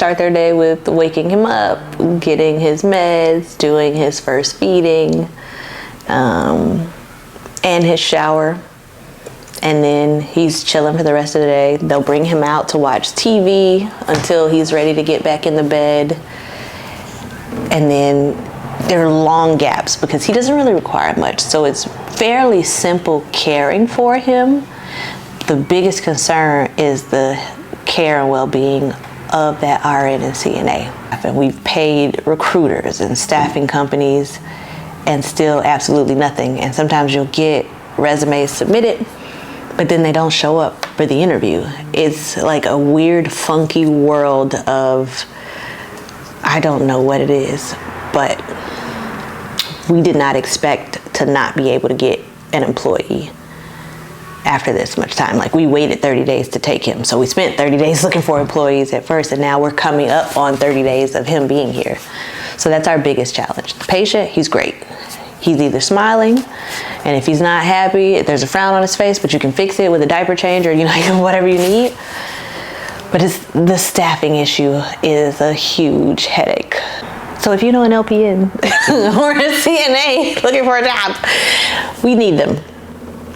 start their day with waking him up, getting his meds, doing his first feeding, and his shower. And then he's chilling for the rest of the day. They'll bring him out to watch TV until he's ready to get back in the bed. And then there are long gaps because he doesn't really require much. So it's fairly simple caring for him. The biggest concern is the care and well-being of that RN and CNA. And we've paid recruiters and staffing companies and still absolutely nothing. And sometimes you'll get resumes submitted, but then they don't show up for the interview. It's like a weird, funky world of, I don't know what it is, but we did not expect to not be able to get an employee after this much time. Like, we waited 30 days to take him. So we spent 30 days looking for employees at first, and now we're coming up on 30 days of him being here. So that's our biggest challenge. The patient, he's great. He's either smiling, and if he's not happy, there's a frown on his face, but you can fix it with a diaper change or, whatever you need. But the staffing issue is a huge headache. So if you know an LPN or a CNA looking for a job, we need them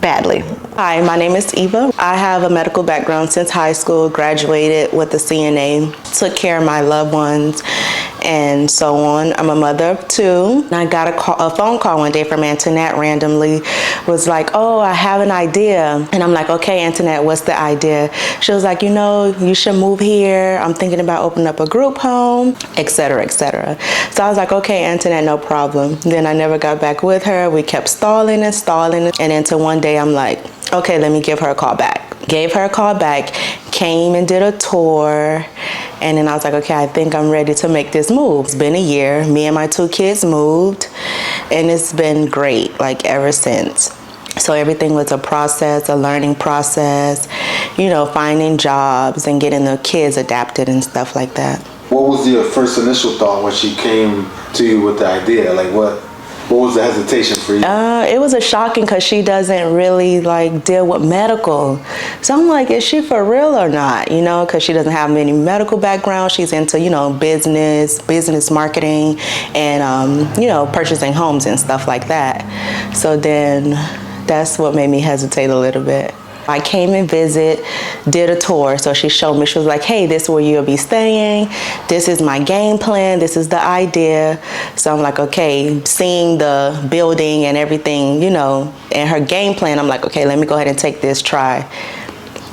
badly. Hi, my name is Eva. I have a medical background since high school, graduated with a CNA, took care of my loved ones, and so on. I'm a mother of two. I got a phone call one day from Antoinette randomly, was like, oh, I have an idea. And I'm like, okay, Antoinette, what's the idea? She was like, you should move here. I'm thinking about opening up a group home, et cetera, et cetera. So I was like, okay, Antoinette, no problem. Then I never got back with her. We kept stalling. And until one day I'm like, okay, let me give her a call back. Gave her a call back, came and did a tour, and then I was like, okay, I think I'm ready to make this move. It's been a year. Me and my two kids moved, and it's been great, like, ever since. So everything was a process, a learning process, finding jobs and getting the kids adapted and stuff like that. What was your first initial thought when she came to you with the idea? Like, what was the hesitation for you? It was a shocking because she doesn't really deal with medical. So I'm like, is she for real or not? Because she doesn't have any medical background. She's into, business marketing and, purchasing homes and stuff like that. So then that's what made me hesitate a little bit. I came and visit, did a tour. So she showed me, she was like, hey, this is where you'll be staying. This is my game plan. This is the idea. So I'm like, okay, seeing the building and everything, and her game plan, I'm like, okay, let me go ahead and take this try.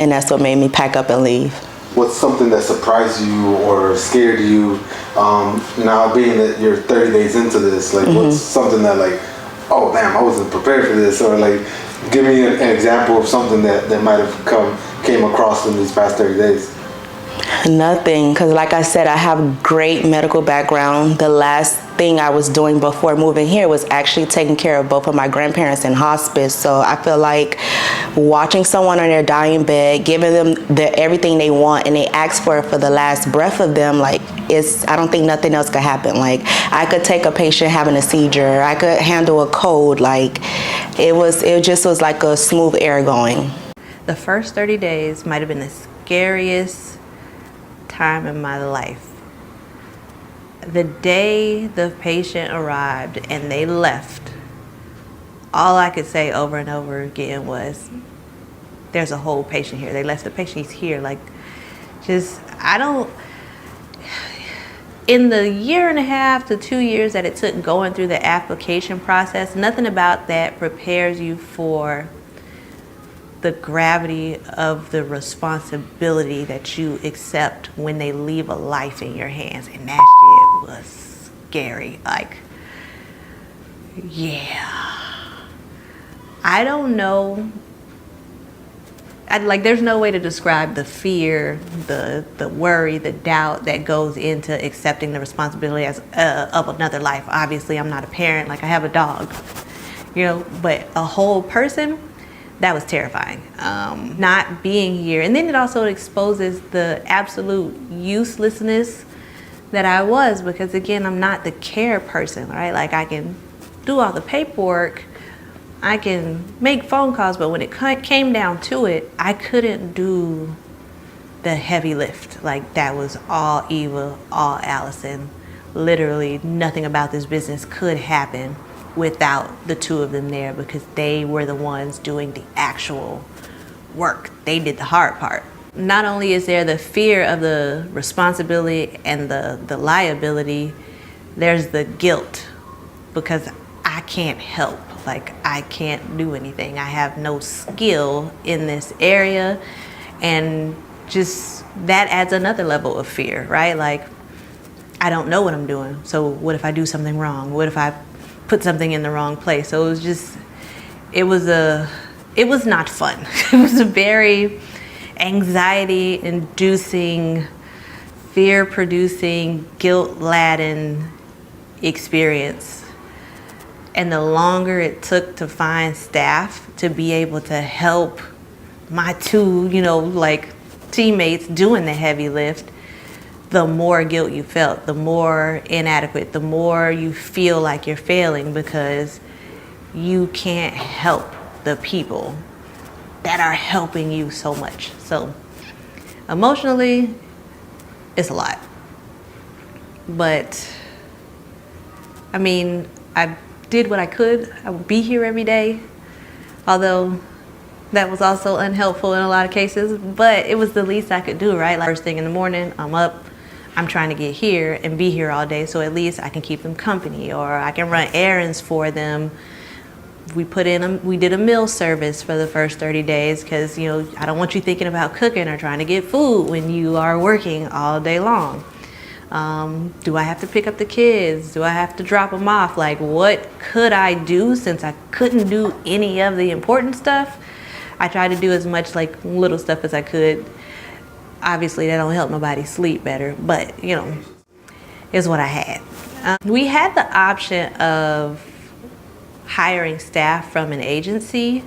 And that's what made me pack up and leave. What's something that surprised you or scared you now being that you're 30 days into this? What's something that oh, damn, I wasn't prepared for this? Or give me an example of something that might have came across in these past 30 days. Nothing, because like I said, I have great medical background. The last thing I was doing before moving here was actually taking care of both of my grandparents in hospice. So I feel like watching someone on their dying bed, giving them everything they want, and they ask for it for the last breath of them, I don't think nothing else could happen. I could take a patient having a seizure. I could handle a cold. It just was like a smooth air going. The first 30 days might have been the scariest time in my life. The day the patient arrived and they left, all I could say over and over again was, there's a whole patient here. They left the patient, he's here. In the year and a half to 2 years that it took going through the application process, nothing about that prepares you for the gravity of the responsibility that you accept when they leave a life in your hands. And that shit was scary. I don't know. There's no way to describe the fear, the worry, the doubt that goes into accepting the responsibility of another life. Obviously, I'm not a parent. I have a dog, but a whole person, that was terrifying. Not being here. And then it also exposes the absolute uselessness that I was, because again, I'm not the care person, right? I can do all the paperwork, I can make phone calls, but when it came down to it, I couldn't do the heavy lift. Like, that was all Eva, all Allison. Literally nothing about this business could happen without the two of them there, because they were the ones doing the actual work. They did the hard part. Not only is there the fear of the responsibility and the liability, there's the guilt, because I can't help. Like, I can't do anything. I have no skill in this area, and just that adds another level of fear, right? Like, I don't know what I'm doing. So what if I do something wrong? What if I put something in the wrong place? So it was not fun. It was a very anxiety inducing, fear producing, guilt laden experience. And the longer it took to find staff to be able to help my two, like, teammates doing the heavy lift, the more guilt you felt, the more inadequate, the more you feel like you're failing, because you can't help the people that are helping you so much. So emotionally, it's a lot. But I mean, I did what I could. I would be here every day, although that was also unhelpful in a lot of cases, but it was the least I could do, right? Like, first thing in the morning, I'm up, I'm trying to get here and be here all day, so at least I can keep them company, or I can run errands for them. We did a meal service for the first 30 days because, I don't want you thinking about cooking or trying to get food when you are working all day long. Do I have to pick up the kids? Do I have to drop them off? Like, what could I do since I couldn't do any of the important stuff? I tried to do as much, like, little stuff as I could. Obviously, that don't help nobody sleep better, but, is what I had. We had the option of hiring staff from an agency.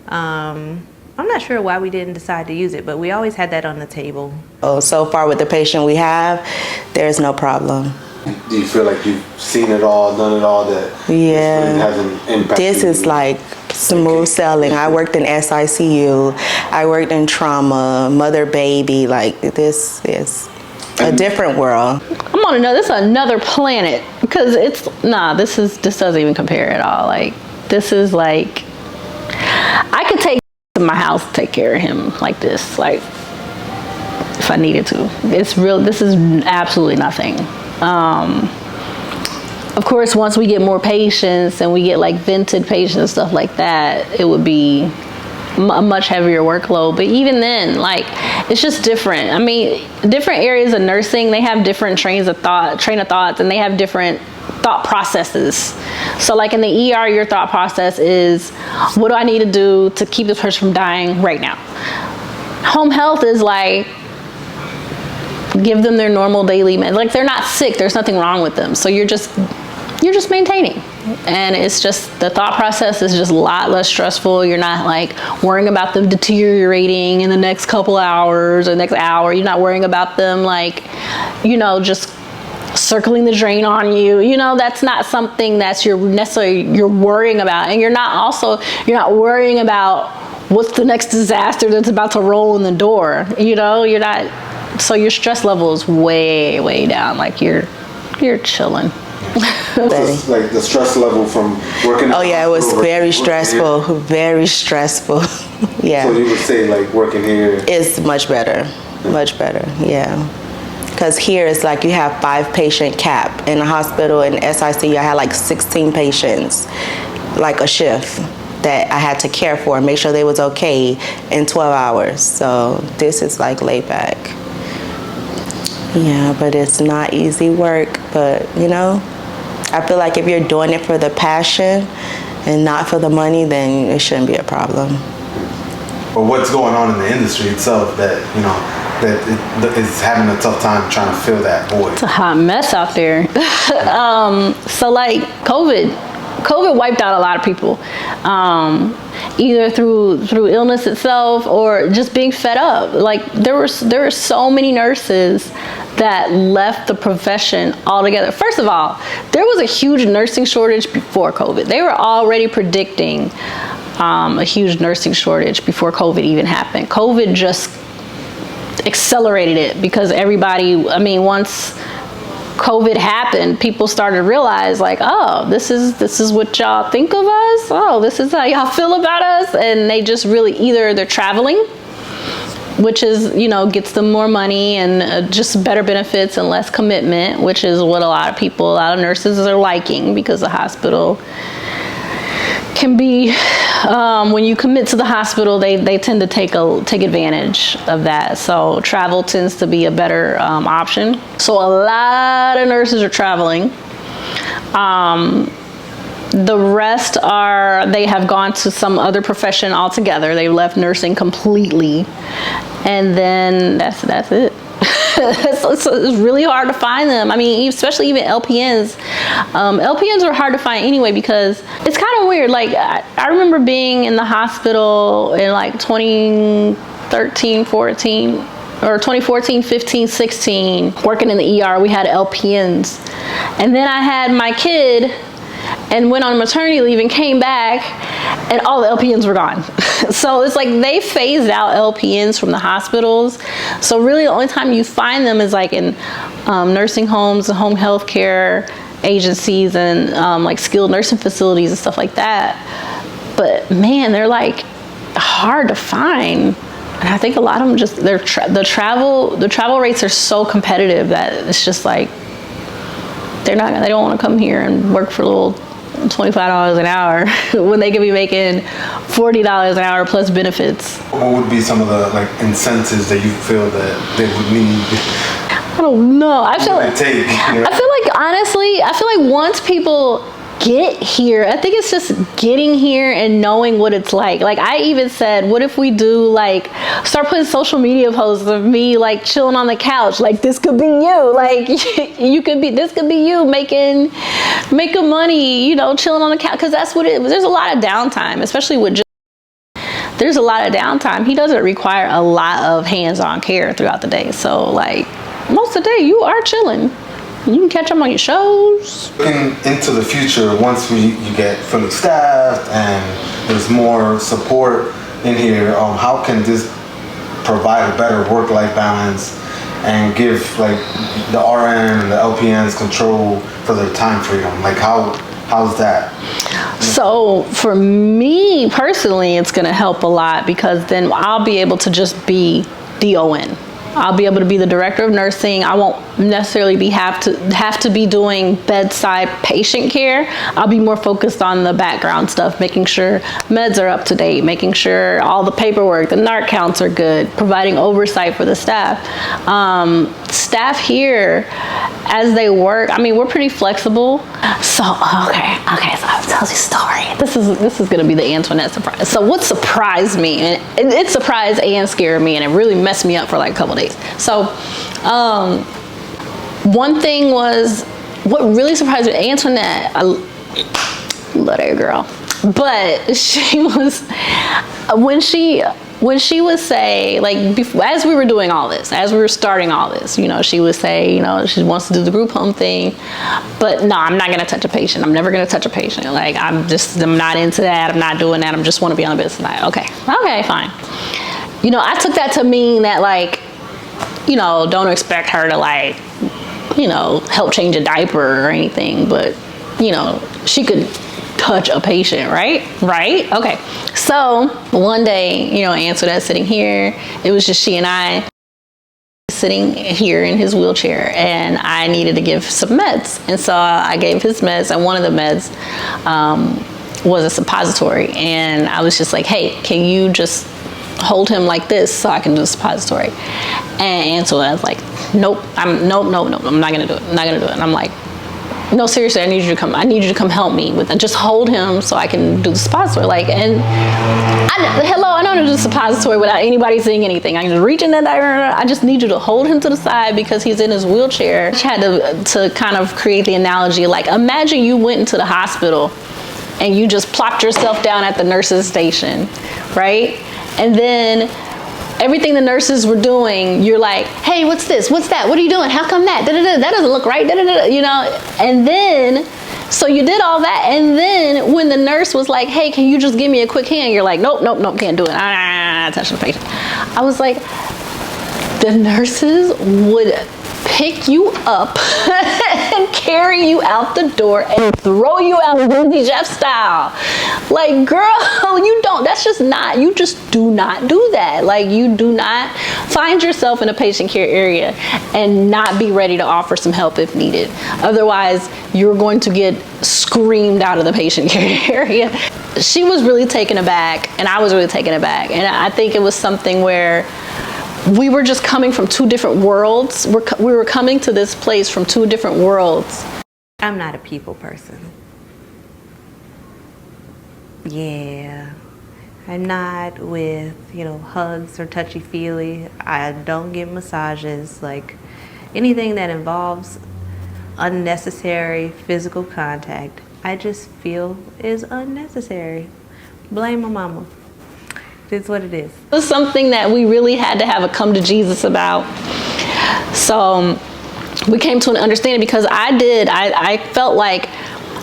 I'm not sure why we didn't decide to use it, but we always had that on the table. Oh, so far with the patient we have, there's no problem. Do you feel like you've seen it all, done it all, that Yeah, it hasn't impacted this is you? like smooth sailing. I worked in SICU, I worked in trauma, mother baby. Like, this is a different world. I'm on this is another planet, because this doesn't even compare at all. Like, this is like, I could take to my house to take care of him like this, like, if I needed to. This is absolutely nothing. Of course, once we get more patients and we get like vented patients and stuff like that, it would be a much heavier workload. But even then, like, it's just different. I mean, different areas of nursing, they have different train of thoughts, and they have different thought processes. So like in the ER, your thought process is, what do I need to do to keep this person from dying right now? Home health is like, give them their normal daily meds. Like, they're not sick, there's nothing wrong with them. So you're just maintaining. And it's just, the thought process is just a lot less stressful. You're not like worrying about them deteriorating in the next couple hours or next hour. You're not worrying about them like, just circling the drain on you. That's not something that's you're worrying about. And you're not worrying about what's the next disaster that's about to roll in the door. You're not, so your stress level is way, way down. Like, you're chilling. Just like the stress level from working. Oh yeah, it was very stressful. Very stressful. Yeah. So you would say like working here is much better. Much better. Yeah. Because here it's like you have 5 patient cap. In the hospital in SICU, I had like 16 patients, like a shift that I had to care for, make sure they was okay in 12 hours. So this is like laid back. Yeah, but it's not easy work. But I feel like if you're doing it for the passion and not for the money, then it shouldn't be a problem. But what's going on in the industry itself that that is having a tough time trying to fill that void? It's a hot mess out there. So like COVID wiped out a lot of people, either through illness itself or just being fed up. Like, there were so many nurses that left the profession altogether. First of all, there was a huge nursing shortage before COVID. They were already predicting a huge nursing shortage before COVID even happened. COVID just accelerated it because everybody, I mean, once COVID happened, people started to realize like, oh, this is what y'all think of us. Oh, this is how y'all feel about us. And they just really, either they're traveling, which is, you know, gets them more money and just better benefits and less commitment, which is what a lot of nurses are liking, because the hospital can be, when you commit to the hospital, they tend to take advantage of that. So travel tends to be a better option. So a lot of nurses are traveling. The rest they have gone to some other profession altogether. They left nursing completely, and then that's it. It's really hard to find them. I mean, especially even LPNs. LPNs are hard to find anyway, because it's kind of weird. Like I remember being in the hospital in like 2013, 14, or 2014, 15, 16, working in the ER. We had LPNs, and then I had my kid and went on maternity leave and came back, and all the LPNs were gone. So it's like they phased out LPNs from the hospitals. So really the only time you find them is like in nursing homes and home health care agencies and like skilled nursing facilities and stuff like that. But man, they're like hard to find. And I think a lot of them just, the travel rates are so competitive that it's just like, they don't want to come here and work for a little $25 an hour when they could be making $40 an hour plus benefits. What would be some of the like incentives that you feel that they would need? I don't know. I feel like honestly, once people get here, I think it's just getting here and knowing what it's like. Like I even said, what if we do like start putting social media posts of me like chilling on the couch, like this could be you, like this could be you making money, you know, chilling on the couch, because that's what it is. There's a lot of downtime, especially with there's a lot of downtime. He doesn't require a lot of hands-on care throughout the day, so like most of the day you are chilling. You can catch them on your shows. Looking into the future, once you get fully staffed and there's more support in here, how can this provide a better work-life balance and give like the RN and the LPNs control for their time freedom? Like how's that? So for me personally, it's going to help a lot, because then I'll be able to just be DON. I'll be able to be the director of nursing. I won't necessarily have to be doing bedside patient care. I'll be more focused on the background stuff, making sure meds are up to date, making sure all the paperwork, the NARC counts are good, providing oversight for the staff. Staff here, as they work, I mean, we're pretty flexible. So, okay, so I'll tell you a story. This is gonna be the Antoinette surprise. So what surprised me, and it surprised and scared me, and it really messed me up for like a couple days. So, one thing was, what really surprised me, Antoinette, I love that girl, but she was, when she would say, like, as we were doing all this, as we were starting all this, you know, she would say, you know, she wants to do the group home thing, but no, I'm not going to touch a patient. I'm never going to touch a patient. Like, I'm not into that. I'm not doing that. I just want to be on the business side. Okay, fine. You know, I took that to mean that, like, you know, don't expect her to, like, you know, help change a diaper or anything, but, you know, she could touch a patient, right? Okay. So one day, you know, Antoinette sitting here, it was just she and I sitting here in his wheelchair, and I needed to give some meds. And so I gave his meds, and one of the meds was a suppository. And I was just like, hey, can you just hold him like this so I can do the suppository? And Antoinette was like, nope, I'm not gonna do it. And I'm like, no, seriously, I need you to come help me with it. Just hold him so I can do the suppository. Like, and I know how to do the suppository without anybody saying anything. I can just reach in that direction. I just need you to hold him to the side because he's in his wheelchair. I had to kind of create the analogy, like, imagine you went into the hospital and you just plopped yourself down at the nurse's station, right? And then everything the nurses were doing, you're like, hey, what's this? What's that? What are you doing? How come that? Da-da-da. That doesn't look right. Da-da-da. You know? And then, so you did all that. And then when the nurse was like, hey, can you just give me a quick hand? You're like, nope, can't do it. Touching the patient. I was like, the nurses would pick you up and carry you out the door and throw you out Lindsay Jeff style. Like, girl, you just do not do that. Like, you do not find yourself in a patient care area and not be ready to offer some help if needed. Otherwise, you're going to get screamed out of the patient care area. She was really taken aback, and I was really taken aback. And I think it was something where we were just coming from two different worlds. We were coming to this place from two different worlds. I'm not a people person. Yeah. I'm not with, hugs or touchy-feely. I don't get massages. Like, anything that involves unnecessary physical contact, I just feel is unnecessary. Blame my mama. It's what it is. It was something that we really had to have a come to Jesus about. So we came to an understanding, because I felt like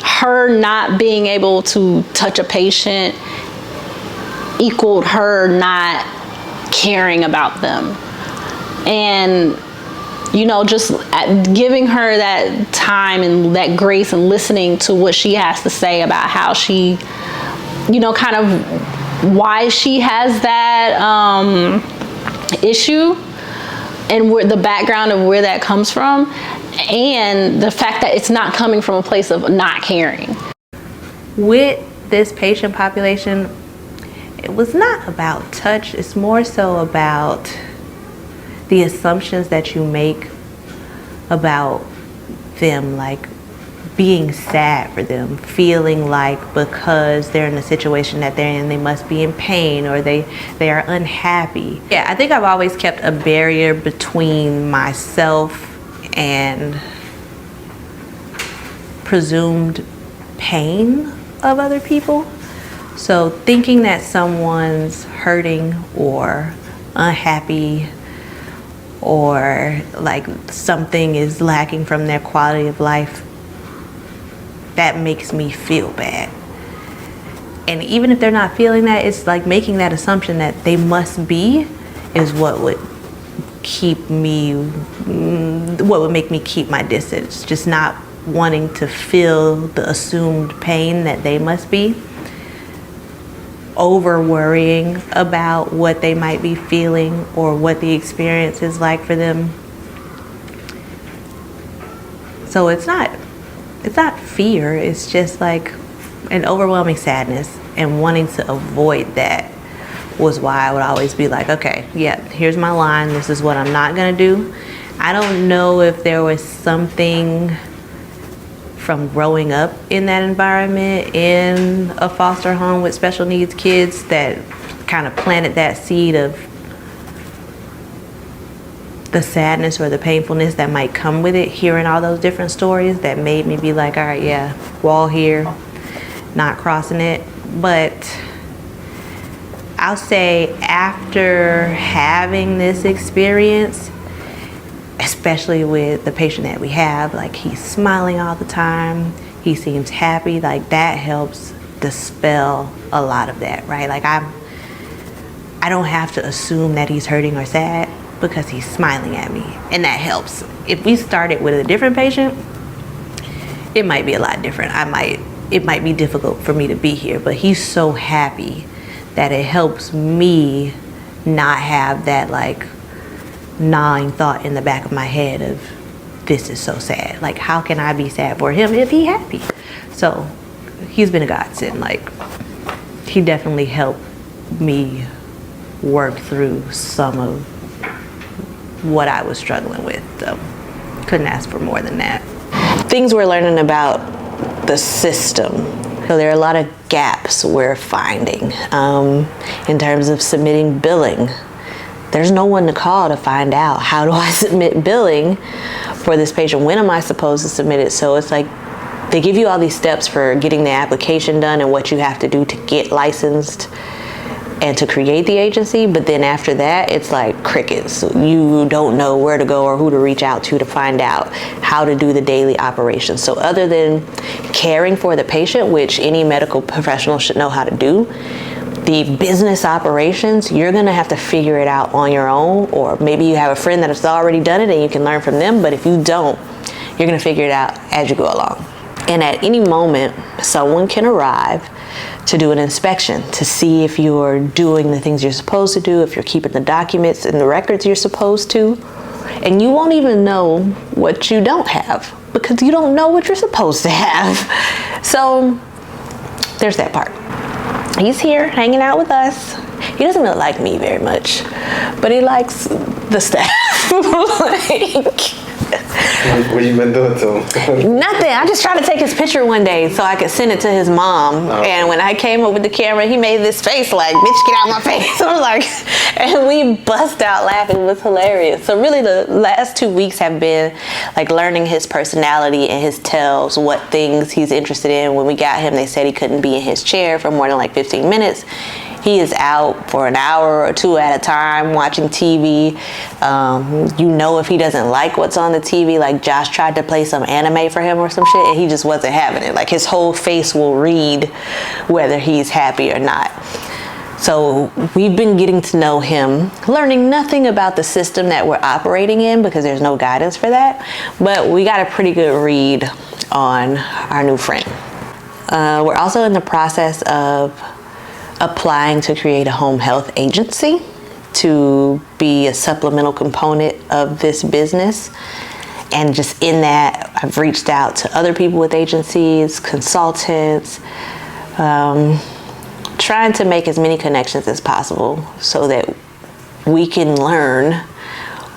her not being able to touch a patient equaled her not caring about them. And just giving her that time and that grace and listening to what she has to say about how she, kind of why she has that issue and where the background of where that comes from, and the fact that it's not coming from a place of not caring. With this patient population, it was not about touch. It's more so about the assumptions that you make about them, like being sad for them, feeling like because they're in the situation that they're in, they must be in pain or they are unhappy. Yeah, I think I've always kept a barrier between myself and presumed pain of other people. So thinking that someone's hurting or unhappy or like something is lacking from their quality of life, that makes me feel bad. And even if they're not feeling that, it's like making that assumption that they must be is what would make me keep my distance. Just not wanting to feel the assumed pain that they must be. Over worrying about what they might be feeling or what the experience is like for them. So it's not fear, it's just like an overwhelming sadness, and wanting to avoid that was why I would always be like, okay, yeah, here's my line, this is what I'm not gonna do. I don't know if there was something from growing up in that environment in a foster home with special needs kids that kind of planted that seed of the sadness or the painfulness that might come with it, hearing all those different stories that made me be like, all right, yeah, wall here, not crossing it. But I'll say after having this experience, especially with the patient that we have, like he's smiling all the time, he seems happy, like that helps dispel a lot of that, right? Like I don't have to assume that he's hurting or sad because he's smiling at me, and that helps. If we started with a different patient, it might be a lot different. It might be difficult for me to be here, but he's so happy that it helps me not have that like gnawing thought in the back of my head of this is so sad. Like, how can I be sad for him if he's happy? So he's been a godsend. Like, he definitely helped me work through some of what I was struggling with. So couldn't ask for more than that. Things we're learning about the system. So there are a lot of gaps we're finding in terms of submitting billing. There's no one to call to find out, how do I submit billing for this patient? When am I supposed to submit it? So it's like they give you all these steps for getting the application done and what you have to do to get licensed and to create the agency, but then after that, it's like crickets. You don't know where to go or who to reach out to find out how to do the daily operations. So other than caring for the patient, which any medical professional should know how to do, The business operations, you're gonna have to figure it out on your own, or maybe you have a friend that has already done it and you can learn from them, but if you don't, you're gonna figure it out as you go along. And at any moment, someone can arrive to do an inspection to see if you're doing the things you're supposed to do, if you're keeping the documents and the records you're supposed to, and you won't even know what you don't have because you don't know what you're supposed to have. So there's that part. He's here hanging out with us. He doesn't really like me very much, but he likes the staff. What you been doing to him? Nothing. I just tried to take his picture one day so I could send it to his mom. Oh. And when I came up with the camera, he made this face like, bitch, get out my face. I'm like, and we bust out laughing. It was hilarious. So really the last 2 weeks have been like learning his personality and his tells, what things he's interested in. When we got him, they said he couldn't be in his chair for more than like 15 minutes. He is out for an hour or two at a time watching TV. You know if he doesn't like what's on the TV, like Josh tried to play some anime for him or some shit, and he just wasn't having it. Like his whole face will read whether he's happy or not. So we've been getting to know him, learning nothing about the system that we're operating in because there's no guidance for that. But we got a pretty good read on our new friend. We're also in the process of applying to create a home health agency to be a supplemental component of this business. And just in that, I've reached out to other people with agencies, consultants, trying to make as many connections as possible so that we can learn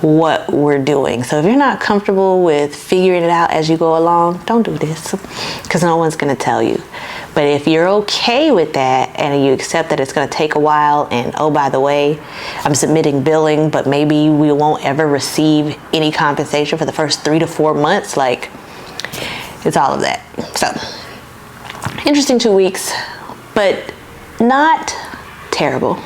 what we're doing. So if you're not comfortable with figuring it out as you go along, don't do this because no one's going to tell you. But if you're okay with that and you accept that it's going to take a while, and oh, by the way, I'm submitting billing, but maybe we won't ever receive any compensation for the first 3 to 4 months, like it's all of that. So interesting 2 weeks, but not terrible.